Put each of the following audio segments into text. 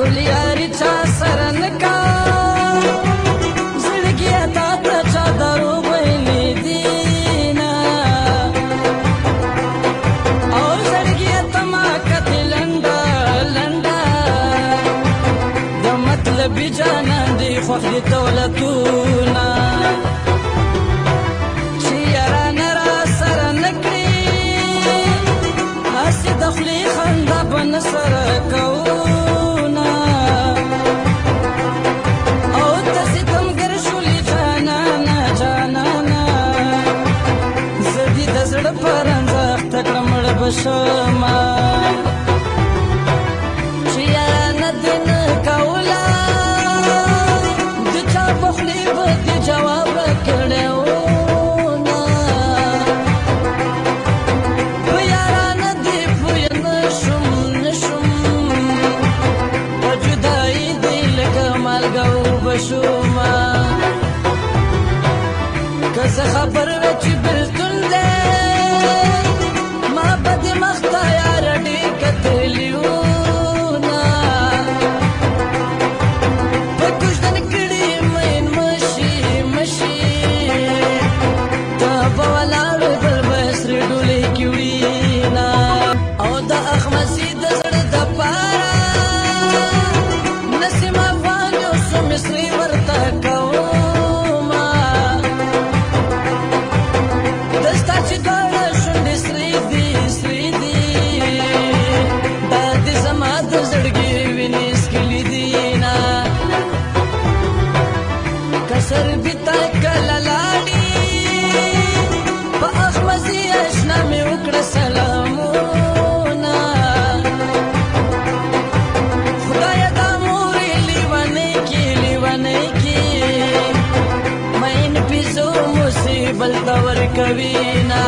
कुलियारी चा सरन का जिंदगी दाता चा दारू बैली दीना और जिंदगी तमा कथी लंडा लंडा द मतलब जाना दी फखर दौलतूना شيرا نرى سرن كري هسي دخلي خندا بنصر كونا او تسيتم قرشولي جانانا جانانا زدي دزر پرنزاخ تکرمڑ بشما شيرا ندن کولا دچا بخلي بدي جواب کڑیو بشوما كذا خبر وچی بلتون دے ما بدی مختا یا رڈی کتلیونا پکوش دن کڑی مین مشی مشی تا بوالار دل بسر ڈولی کیوڑینا او دا اخمسی دزر دا پارا نسیم مصری ورتا کوما دستا چی دوڑا شنڈی سری دی دادی زما دزڑگی وینی سکلی دینا کسر بیتا کلالاڑی پا اخمزی اشنا میں اکڑ سلامونا خدای دا موری لیوانے کی مین پیزو مصیبل دور کوینا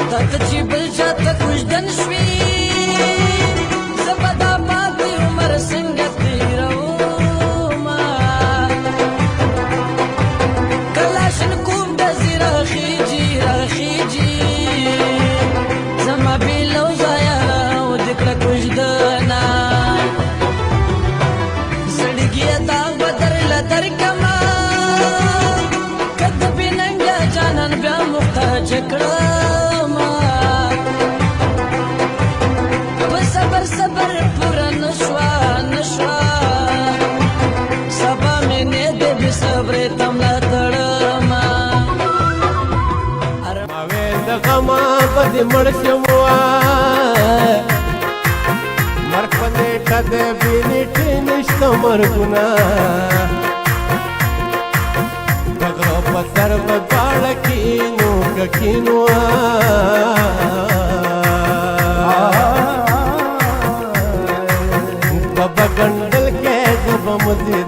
تک چی بل جاتا کچھ دن شوی زبدا پاتی عمر سنگتی روما کلاشن کوم دزی راخیجی زما بیلو زایا راو دکڑا کچھ دنا در کما کد بیننگا جانان بیا محتاج کڑما صبر صبر پورا نشوا سبا میں نے دے بھی صبر تملا تڑما موید غما بدی مرشموا مرپنے کد بینیٹی نشتا مرگنا بدرو پسر بدوال کینو کینوا بابا گنڈل کے جب مجھے